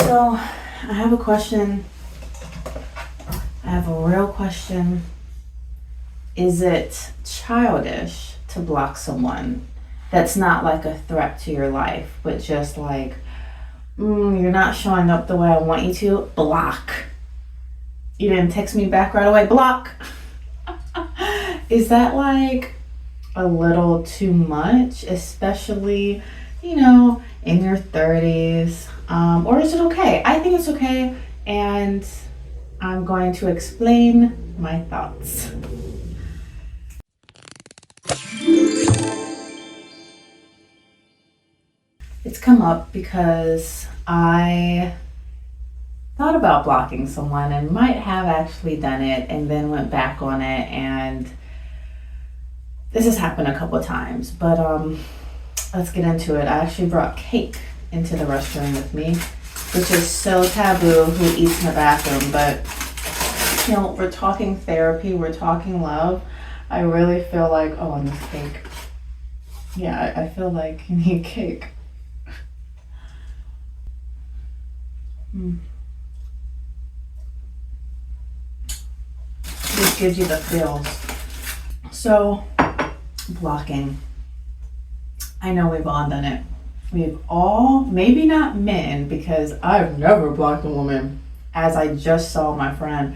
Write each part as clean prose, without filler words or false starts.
So, I have a question. I have a real question. Is it childish to block someone that's not like a threat to your life, but just like, you're not showing up the way I want you to? Block. You didn't text me back right away? Block. Is that like a little too much, especially, in your 30s? Or is it okay? I think it's okay, and I'm going to explain my thoughts. It's come up because I thought about blocking someone and might have actually done it and then went back on it, and this has happened a couple of times, but let's get into it. I actually brought cake into the restroom with me, which is so taboo who eats in the bathroom, but we're talking therapy, we're talking love. I really feel like, and this cake. Yeah, I feel like you need cake. This gives you the feels. So, blocking. I know we've all done it. We've all, maybe not men, because I've never blocked a woman, as I just saw my friend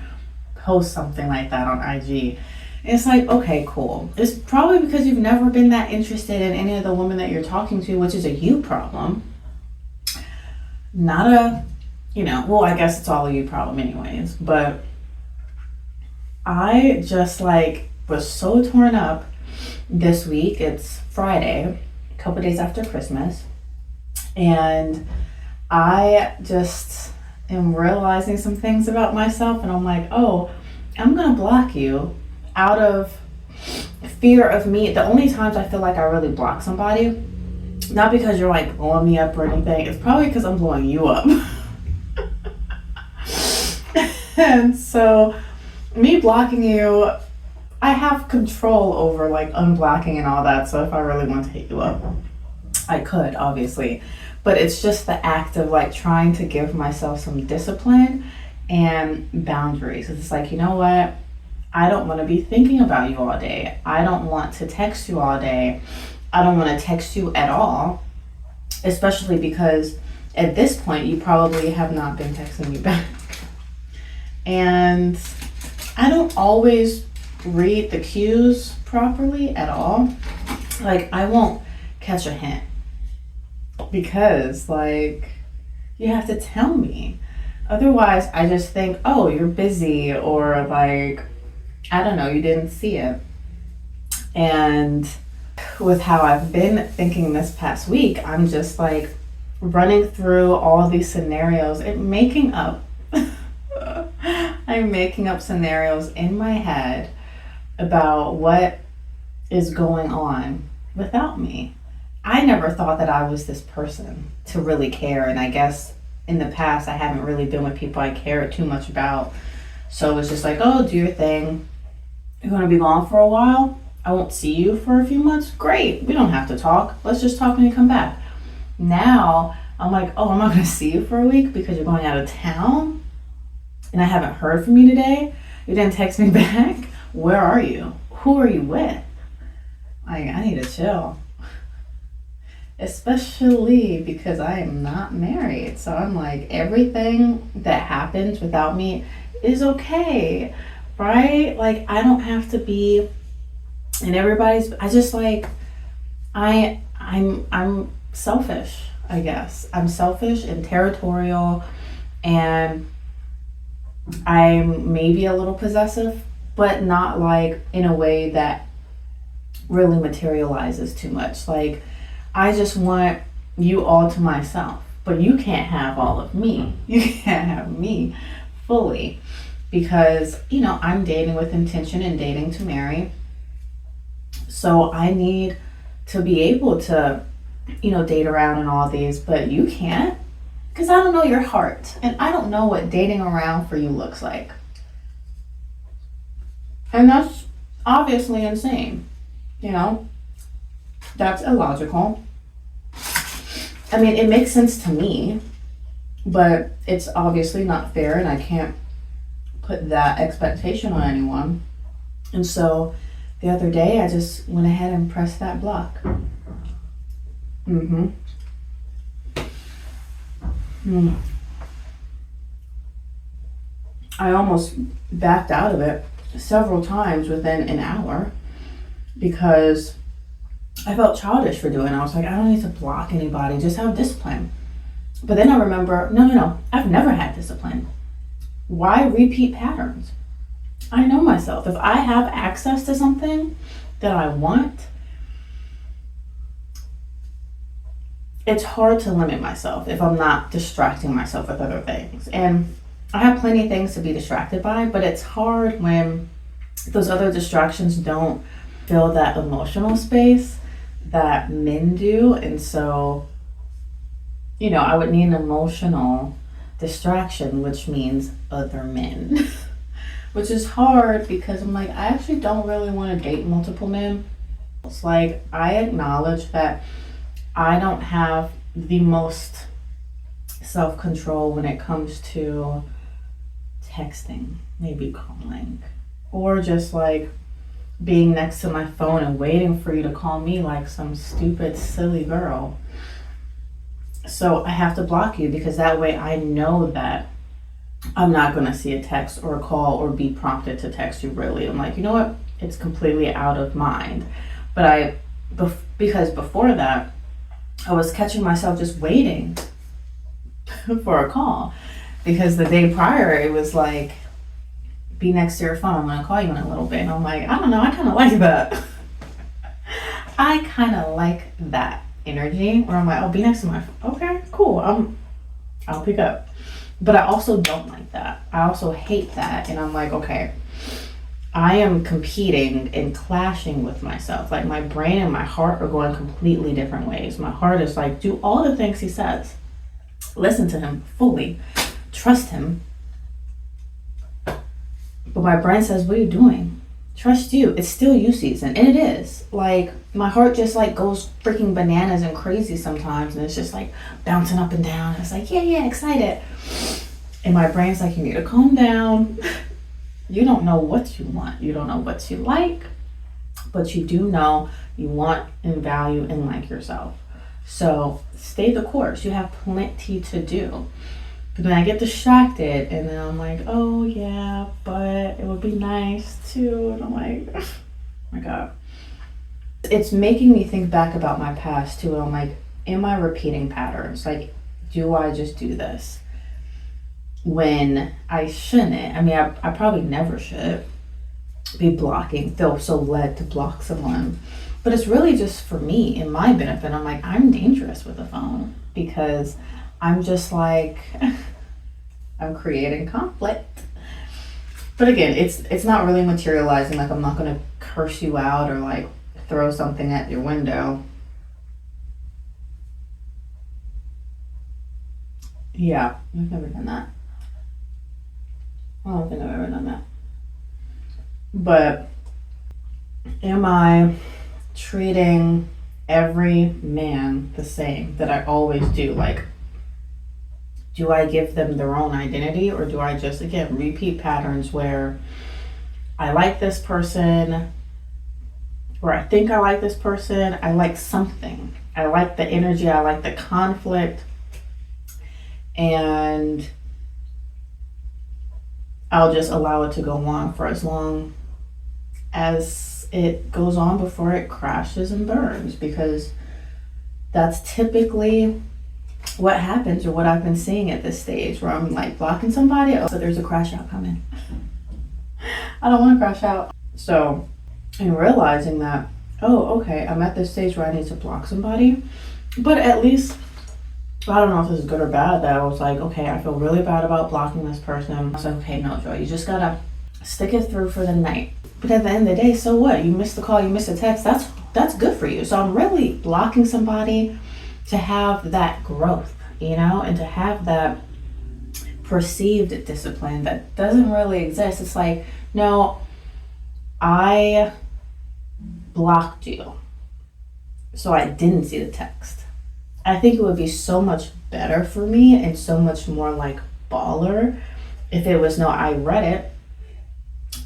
post something like that on IG. It's like, okay, cool. It's probably because you've never been that interested in any of the women that you're talking to, which is a you problem. Not a, I guess it's all a you problem anyways, but I just was so torn up this week. It's Friday, a couple days after Christmas, and I just am realizing some things about myself, and I'm like, I'm gonna block you out of fear of me. The only times I feel like I really block somebody, not because you're blowing me up or anything, it's probably because I'm blowing you up. And so me blocking you, I have control over unblocking and all that. So if I really want to hit you up, I could, obviously. But it's just the act of trying to give myself some discipline and boundaries. It's you know what? I don't want to be thinking about you all day. I don't want to text you all day. I don't want to text you at all, especially because at this point you probably have not been texting me back. And I don't always read the cues properly at all. I won't catch a hint because you have to tell me. Otherwise I just think, you're busy, or I don't know, you didn't see it. And with how I've been thinking this past week, I'm just running through all these scenarios and making up I'm making up scenarios in my head about what is going on without me. I never thought that I was this person to really care, and I guess in the past I haven't really been with people I care too much about. So it's just do your thing. You're going to be gone for a while? I won't see you for a few months? Great. We don't have to talk. Let's just talk when you come back. Now, I'm I'm not going to see you for a week because you're going out of town and I haven't heard from you today. You didn't text me back. Where are you? Who are you with? I need to chill. Especially because I am not married. So I'm everything that happens without me is okay. Right? I don't have to be in everybody's. I just I'm selfish, I guess. I'm selfish and territorial, and I'm maybe a little possessive, but not in a way that really materializes too much. I just want you all to myself, but you can't have all of me. You can't have me fully. Because, I'm dating with intention and dating to marry. So I need to be able to, date around and all these, but you can't. Because I don't know your heart. And I don't know what dating around for you looks like. And that's obviously insane. That's illogical. I mean, it makes sense to me. But it's obviously not fair, and I can't put that expectation on anyone. And so the other day, I just went ahead and pressed that block. Mm-hmm. Mm. I almost backed out of it several times within an hour because I felt childish for doing it. I was like, I don't need to block anybody, just have discipline. But then I remember, no, I've never had discipline. Why repeat patterns? I know myself. If I have access to something that I want, it's hard to limit myself if I'm not distracting myself with other things. And I have plenty of things to be distracted by, but it's hard when those other distractions don't fill that emotional space that men do. And so, I would need an emotional distraction, which means other men, which is hard because I'm like, I actually don't really want to date multiple men. It's like, I acknowledge that I don't have the most self-control when it comes to texting, maybe calling, or just like being next to my phone and waiting for you to call me like some stupid, silly girl. So I have to block you because that way I know that I'm not going to see a text or a call or be prompted to text you really. I'm like, you know what? It's completely out of mind. But because before that, I was catching myself just waiting for a call because the day prior it was like, be next to your phone, I'm gonna call you in a little bit. And I'm like, I don't know, I kind of like that. I kind of like that energy where I'm like, oh, be next to my phone. Okay, cool. I'll pick up. But I also don't like that. I also hate that. And I'm like, okay, I am competing and clashing with myself. Like my brain and my heart are going completely different ways. My heart is like, do all the things he says. Listen to him fully. Trust him. But my brain says, what are you doing? Trust you. It's still you season. And it is. Like my heart just like goes freaking bananas and crazy sometimes. And it's just like bouncing up and down. It's like, yeah, excited. And my brain's like, you need to calm down. You don't know what you want. You don't know what you like, but you do know you want and value and like yourself. So stay the course. You have plenty to do. But then I get distracted and then I'm like, oh yeah, but it would be nice too. And I'm like, oh my God. It's making me think back about my past too. And I'm like, am I repeating patterns? Like, do I just do this when I shouldn't? I mean, I probably never should be blocking, feel so led to block someone. But it's really just for me and my benefit. I'm like, I'm dangerous with a phone because I'm just like, I'm creating conflict. But again, it's not really materializing. Like I'm not gonna curse you out or like throw something at your window. Yeah, I've never done that. I don't think I've ever done that. But am I treating every man the same that I always do? Like, do I give them their own identity or do I just, again, repeat patterns where I like this person or I think I like this person, I like something. I like the energy, I like the conflict, and I'll just allow it to go on for as long as it goes on before it crashes and burns, because that's typically what happens, or what I've been seeing at this stage where I'm like blocking somebody. Oh, so there's a crash out coming. I don't want to crash out. So, and realizing that, oh, okay, I'm at this stage where I need to block somebody, but at least, I don't know if this is good or bad, that I was like, okay, I feel really bad about blocking this person. I was like, okay, no, Joy, you just gotta stick it through for the night. But at the end of the day, so what? You missed the call, you missed the text, that's good for you. So I'm really blocking somebody to have that growth, and to have that perceived discipline that doesn't really exist. It's like, no, I blocked you, so I didn't see the text. I think it would be so much better for me and so much more like baller if it was no, I read it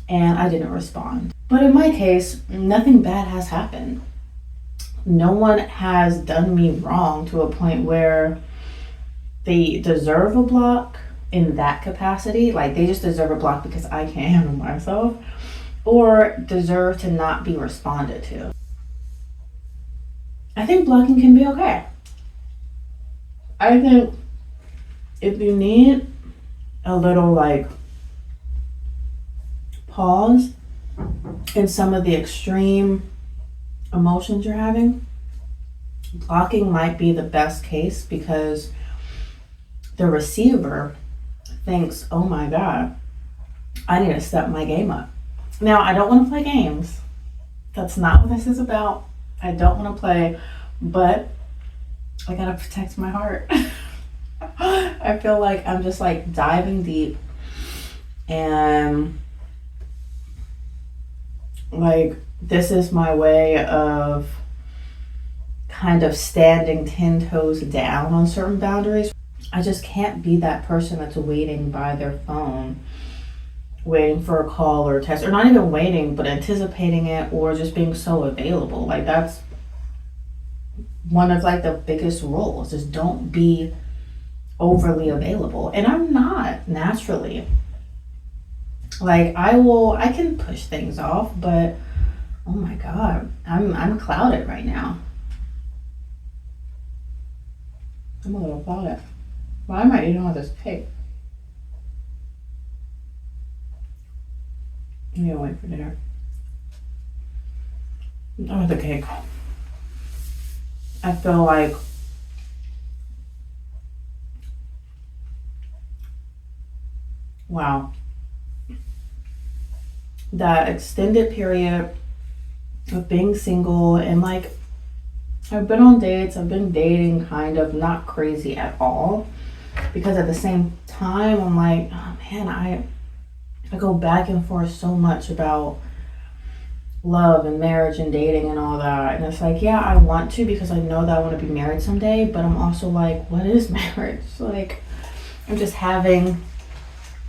and I didn't respond. But in my case, nothing bad has happened. No one has done me wrong to a point where they deserve a block in that capacity. Like they just deserve a block because I can't handle myself, or deserve to not be responded to. I think blocking can be okay. I think if you need a little like pause in some of the extreme emotions you're having, blocking might be the best case because the receiver thinks, oh my God, I need to step my game up. Now, I don't want to play games. That's not what this is about. I don't want to play, but I gotta protect my heart. I feel like I'm just like diving deep and like this is my way of kind of standing 10 toes down on certain boundaries. I just can't be that person that's waiting by their phone, waiting for a call or a text, or not even waiting, but anticipating it, or just being so available. Like that's one of like the biggest rules, is don't be overly available. And I'm not naturally. Like I can push things off, but oh my God, I'm clouded right now. I'm a little clouded. Why am I eating all this cake? I'm gonna wait for dinner. Oh, the cake. I feel like wow. That extended period of being single and like I've been on dates, I've been dating kind of, not crazy at all, because at the same time I'm like, oh man, I go back and forth so much about love and marriage and dating and all that, and it's like, yeah, I want to because I know that I want to be married someday, but I'm also like, what is marriage? Like I'm just having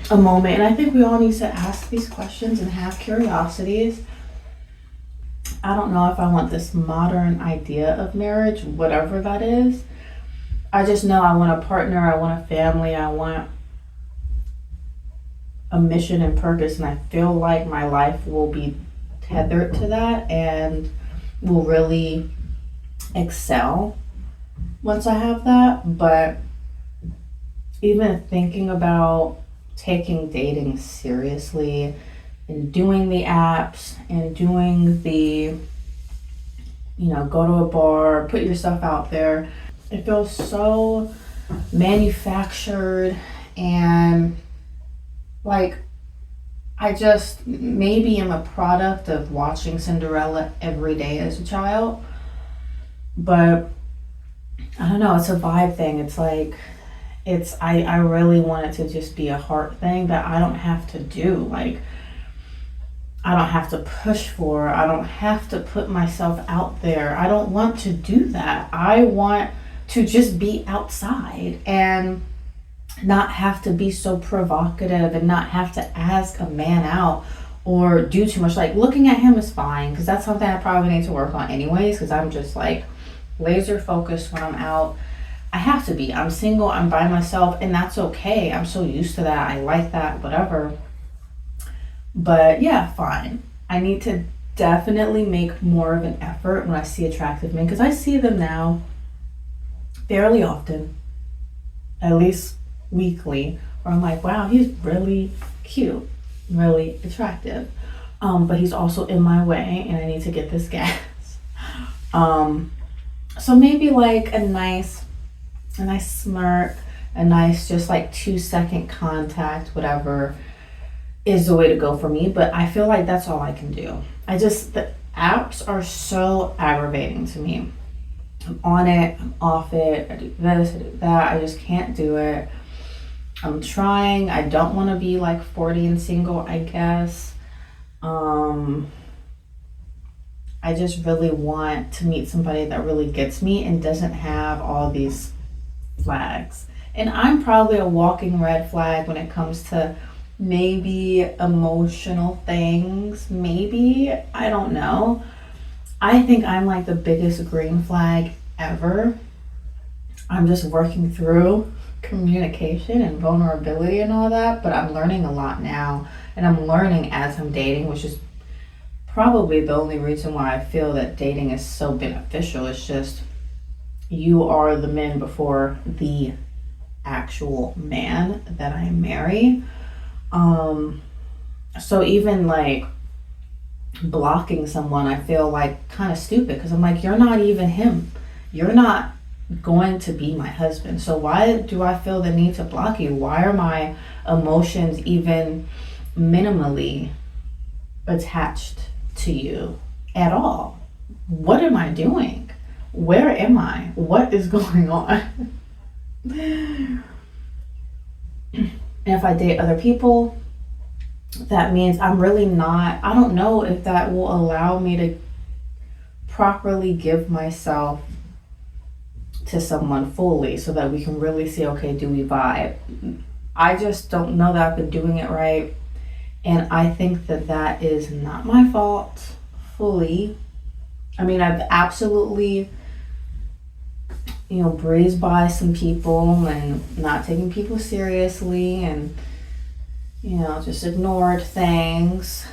a moment, and I think we all need to ask these questions and have curiosities. I don't know if I want this modern idea of marriage, whatever that is. I just know I want a partner, I want a family, I want a mission and purpose, and I feel like my life will be tethered to that and will really excel once I have that. But even thinking about taking dating seriously and doing the apps and doing the, go to a bar, put yourself out there, it feels so manufactured, and like I just maybe am a product of watching Cinderella every day as a child, but I don't know, it's a vibe thing. It's like I really want it to just be a heart thing that I don't have to do. Like I don't have to push for, I don't have to put myself out there. I don't want to do that. I want to just be outside and not have to be so provocative and not have to ask a man out or do too much. Like looking at him is fine, because that's something I probably need to work on anyways, because I'm just like laser focused when I'm out. I have to be. I'm single, I'm by myself, and that's okay. I'm so used to that. I like that, whatever. But yeah, fine. I need to definitely make more of an effort when I see attractive men, because I see them now fairly often, at least weekly, where I'm like, wow, he's really cute, really attractive. But he's also in my way and I need to get this gas. So maybe like a nice smirk, a nice just like 2-second contact, whatever, is the way to go for me. But I feel like that's all I can do. The apps are so aggravating to me. I'm on it, I'm off it, I do this, I do that, I just can't do it. I'm trying. I don't want to be like 40 and single, I guess. I just really want to meet somebody that really gets me and doesn't have all these flags. And I'm probably a walking red flag when it comes to maybe emotional things. Maybe. I don't know. I think I'm like the biggest green flag ever. I'm just working through communication and vulnerability and all that, but I'm learning a lot now. And I'm learning as I'm dating, which is probably the only reason why I feel that dating is so beneficial. It's just you are the man before the actual man that I marry. So even like blocking someone, I feel like kind of stupid because I'm like, you're not even him. You're not going to be my husband. So why do I feel the need to block you? Why are my emotions even minimally attached to you at all? What am I doing? Where am I? What is going on? And if I date other people, that means I'm really not, I don't know if that will allow me to properly give myself to someone fully so that we can really see, okay, do we vibe? I just don't know that I've been doing it right. And I think that that is not my fault fully. I mean, I've absolutely, breezed by some people and not taking people seriously and, just ignored things.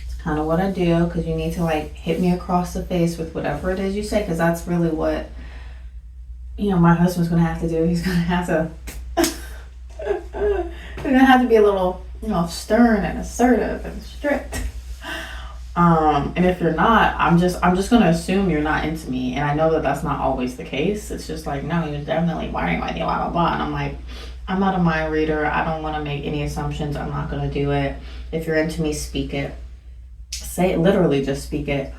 It's kind of what I do because you need to like hit me across the face with whatever it is you say, because that's really what, my husband's going to have to do. He's going to have to, he's going to have to be a little, stern and assertive and strict. And if you're not, I'm just going to assume you're not into me. And I know that that's not always the case. It's just like, no, you're definitely worrying with you, blah, blah, blah. And I'm like, I'm not a mind reader. I don't want to make any assumptions. I'm not going to do it. If you're into me, speak it. Say it, literally just speak it.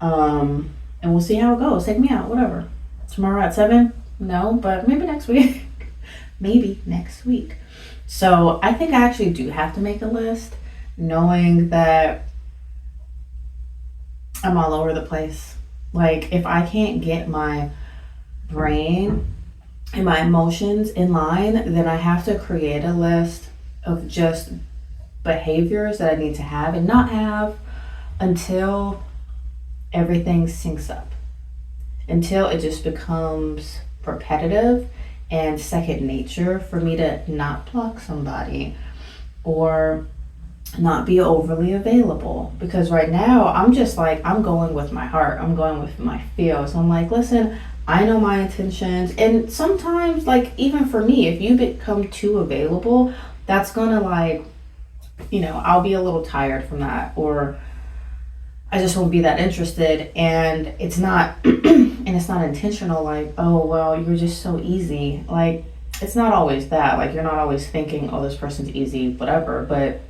And we'll see how it goes. Take me out, whatever. Tomorrow at 7? No, but maybe next week. Maybe next week. So I think I actually do have to make a list, knowing that I'm all over the place. Like, if I can't get my brain and my emotions in line, then I have to create a list of just behaviors that I need to have and not have until everything syncs up. Until it just becomes repetitive and second nature for me to not block somebody or not be overly available. Because right now I'm just like, I'm going with my heart, I'm going with my feels. I'm like, listen, I know my intentions. And sometimes, like, even for me, if you become too available, that's gonna like, I'll be a little tired from that, or I just won't be that interested. And it's not and it's not intentional, like, oh well, you're just so easy. Like, it's not always that. Like, you're not always thinking, oh, this person's easy, whatever. But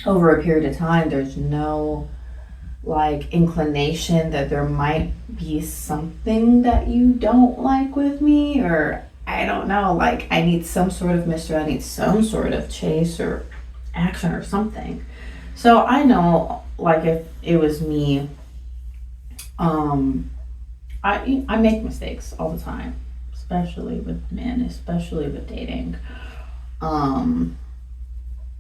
over a period of time, there's no like inclination that there might be something that you don't like with me, or I don't know, like I need some sort of mystery, I need some sort of chase or action or something. So I know, like, if it was me, I make mistakes all the time, especially with men, especially with dating.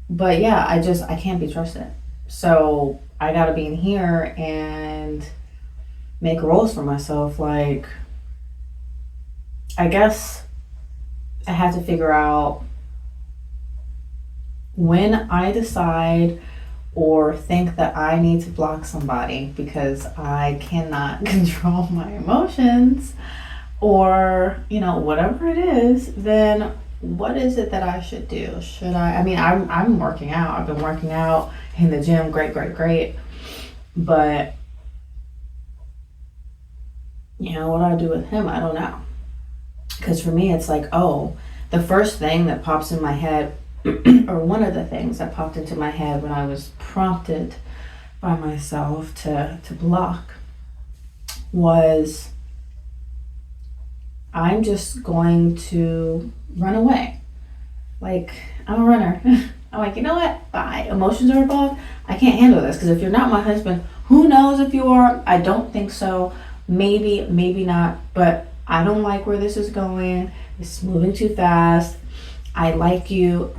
But yeah, I can't be trusted. So I gotta be in here and make rules for myself. Like, I guess I have to figure out when I decide or think that I need to block somebody because I cannot control my emotions, or, whatever it is, then what is it that I should do? I'm working out. I've been working out in the gym. Great. But, what do I do with him? I don't know. Because for me, it's like, oh, the first thing that pops in my head, or one of the things that popped into my head when I was prompted by myself to block, was I'm just going to run away. Like, I'm a runner. I'm like, you know what? Bye. Emotions are involved. I can't handle this. Because if you're not my husband, who knows if you are? I don't think so. Maybe not. But I don't like where this is going. It's moving too fast. I like you.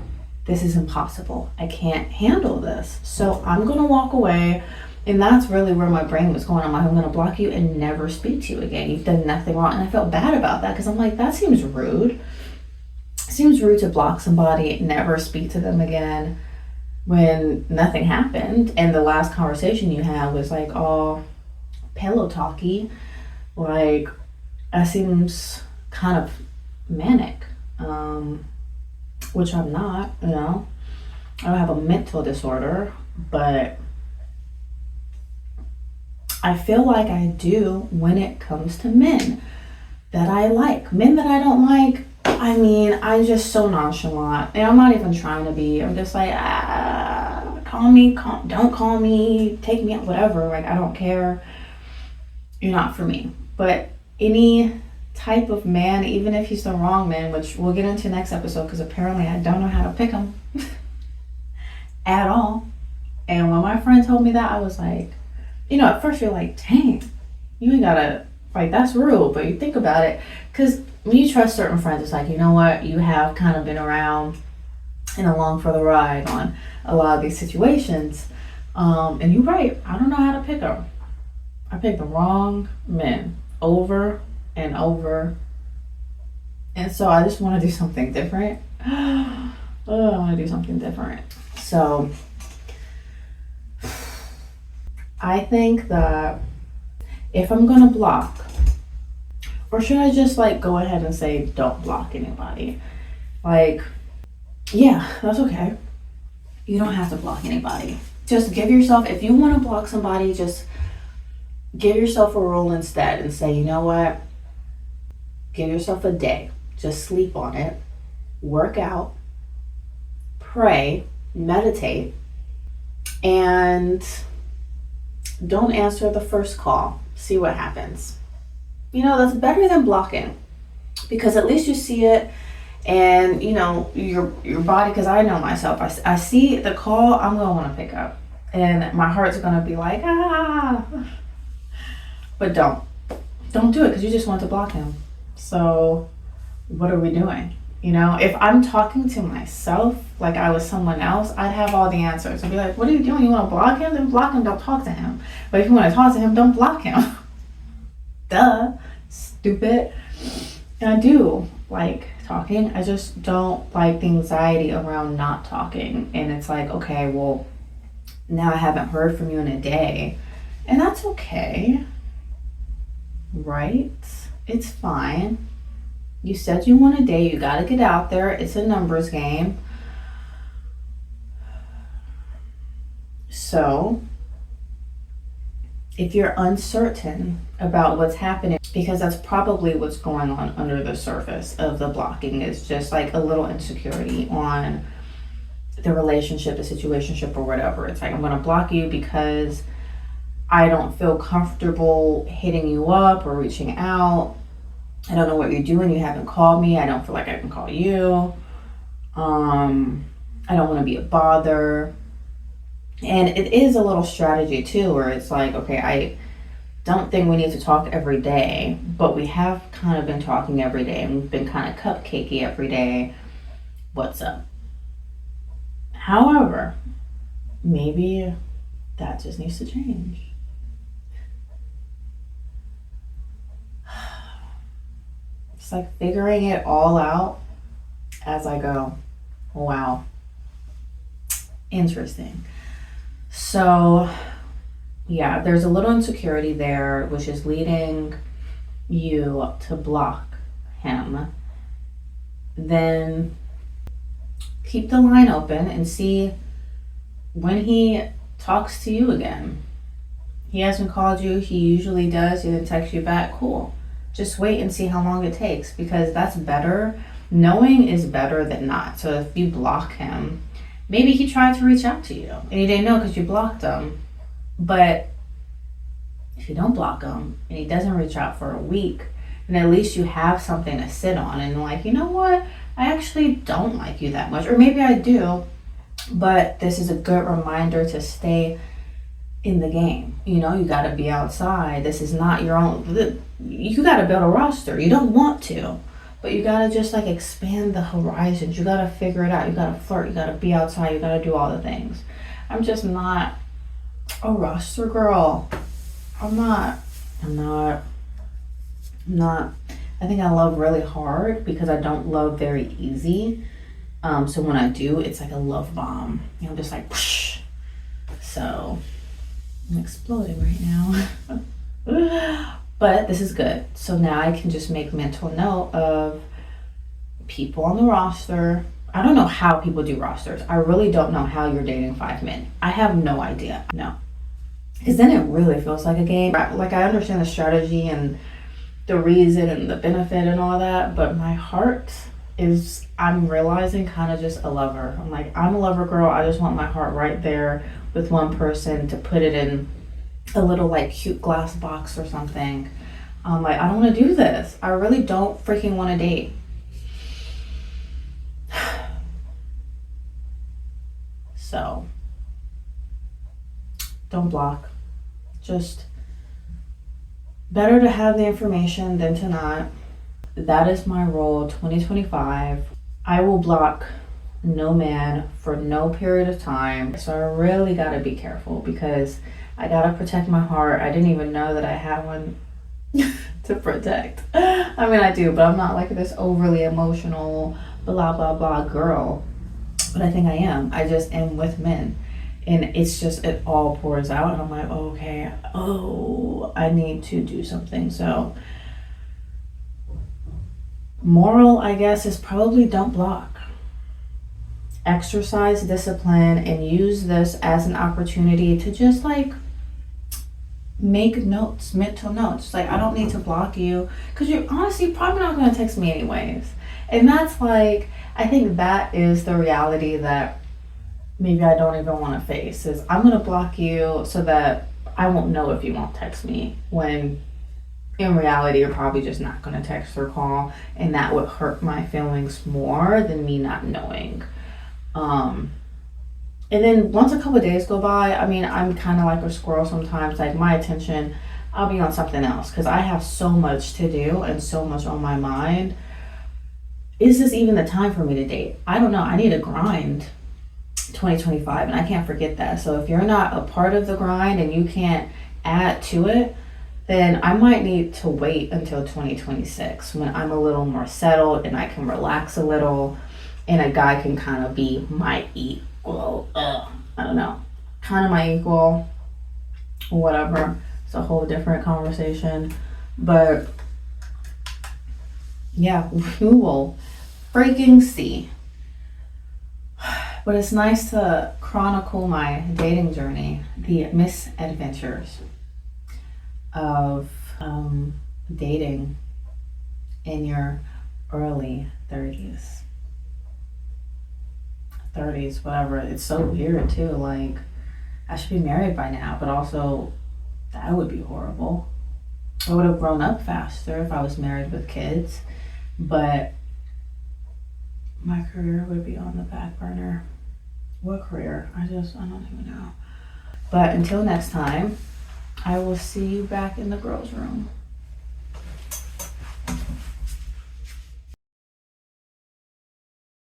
This is impossible. I can't handle this. So I'm going to walk away. And that's really where my brain was going. I'm like, I'm going to block you and never speak to you again. You've done nothing wrong. And I felt bad about that because I'm like, that seems rude. It seems rude to block somebody, never speak to them again when nothing happened. And the last conversation you had was like all pillow talky. Like, that seems kind of manic. Which I'm not, I don't have a mental disorder, but I feel like I do when it comes to men that I like. Men that I don't like, I'm just so nonchalant. And I'm not even trying to be. I'm just like, call me, don't call me, take me out, whatever. Like, I don't care. You're not for me. But any type of man, even if he's the wrong man, which we'll get into next episode because apparently I don't know how to pick him at all. And when my friend told me that, I was like, at first you're like, dang, you ain't gotta, like, that's rude. But you think about it, because when you trust certain friends, it's like, you know what, you have kind of been around and along for the ride on a lot of these situations. And you're right, I don't know how to pick them. I picked the wrong men over and over, and so I just want to do something different. I want to do something different. So I think that if I'm gonna block, or should I just like go ahead and say don't block anybody? Like, yeah, that's okay. You don't have to block anybody. Just give yourself, if you want to block somebody, just give yourself a rule instead and say, you know what? Give yourself a day. Just sleep on it. Work out. Pray. Meditate. And don't answer the first call. See what happens. That's better than blocking. Because at least you see it and, your body, because I know myself. I see the call, I'm going to want to pick up. And my heart's going to be like, But don't do it because you just want to block him. So what are we doing? If I'm talking to myself like I was someone else, I'd have all the answers. I'd be like, what are you doing? You want to block him? Then block him. Don't talk to him. But if you want to talk to him, don't block him. Duh. Stupid. And I do like talking. I just don't like the anxiety around not talking. And it's like, okay, well, now I haven't heard from you in a day. And that's okay. Right? It's fine. You said you want a day. You got to get out there. It's a numbers game. So, if you're uncertain about what's happening, because that's probably what's going on under the surface of the blocking, is just like a little insecurity on the relationship, the situationship, or whatever. It's like, I'm going to block you because I don't feel comfortable hitting you up or reaching out. I don't know what you're doing. You haven't called me. I don't feel like I can call you. I don't want to be a bother. And it is a little strategy too, where it's like, okay, I don't think we need to talk every day, but we have kind of been talking every day and we've been kind of cupcakey every day. What's up? However, maybe that just needs to change. It's like figuring it all out as I go. Wow. Interesting. So, yeah, there's a little insecurity there, which is leading you to block him. Then keep the line open and see when he talks to you again. He hasn't called you. He usually does. He didn't text you back. Cool. Just wait and see how long it takes, because that's better. Knowing is better than not. So if you block him, maybe he tried to reach out to you and he didn't know because you blocked him. But if you don't block him and he doesn't reach out for a week, then at least you have something to sit on and like, you know what? I actually don't like you that much. Or maybe I do, but this is a good reminder to stay in the game. You got to be outside. This is not your own. You got to build a roster. You don't want to, but you gotta just like expand the horizons. You gotta figure it out. You gotta flirt. You gotta be outside. You gotta do all the things. I'm just not a roster girl. I'm not. I'm not. I'm not. I think I love really hard because I don't love very easy. So when I do, it's like a love bomb. You know, just like whoosh. So I'm exploding right now. But this is good. So now I can just make mental note of people on the roster. I don't know how people do rosters. I really don't know how you're dating 5 men. I have no idea. No. Because then it really feels like a game. Like, I understand the strategy and the reason and the benefit and all that, but my heart is, I'm realizing, kind of just a lover. I'm like, I'm a lover girl. I just want my heart right there with one person to put it in a little like cute glass box or something. I'm like, I don't want to do this. I really don't freaking want to date. So don't block. Just better to have the information than to not. That is my rule 2025. I will block no man for no period of time. So I really got to be careful because I got to protect my heart. I didn't even know that I had one to protect. I mean, I do, but I'm not like this overly emotional, blah, blah, blah girl. But I think I am. I just am with men. And it's just, it all pours out. And I'm like, okay, I need to do something. So moral, I guess, is probably don't block. Exercise discipline and use this as an opportunity to just like make notes, mental notes. Like, I don't need to block you because you're honestly probably not going to text me anyways. And that's like, I think that is the reality that maybe I don't even want to face, is I'm going to block you so that I won't know if you won't text me, when in reality you're probably just not going to text or call, and that would hurt my feelings more than me not knowing. And then once a couple of days go by, I mean, I'm kind of like a squirrel sometimes. Like, my attention, I'll be on something else because I have so much to do and so much on my mind. Is this even the time for me to date? I don't know. I need to grind 2025, and I can't forget that. So if you're not a part of the grind and you can't add to it, then I might need to wait until 2026 when I'm a little more settled and I can relax a little and a guy can kind of be my equal. I don't know. Kind of my equal. Whatever. It's a whole different conversation. But yeah, we will freaking see. But it's nice to chronicle my dating journey, the misadventures of dating in your early 30s, whatever. It's so weird too. Like, I should be married by now, but also that would be horrible. I would have grown up faster if I was married with kids, but my career would be on the back burner. What career? I don't even know. But until next time, I will see you back in the girls' room.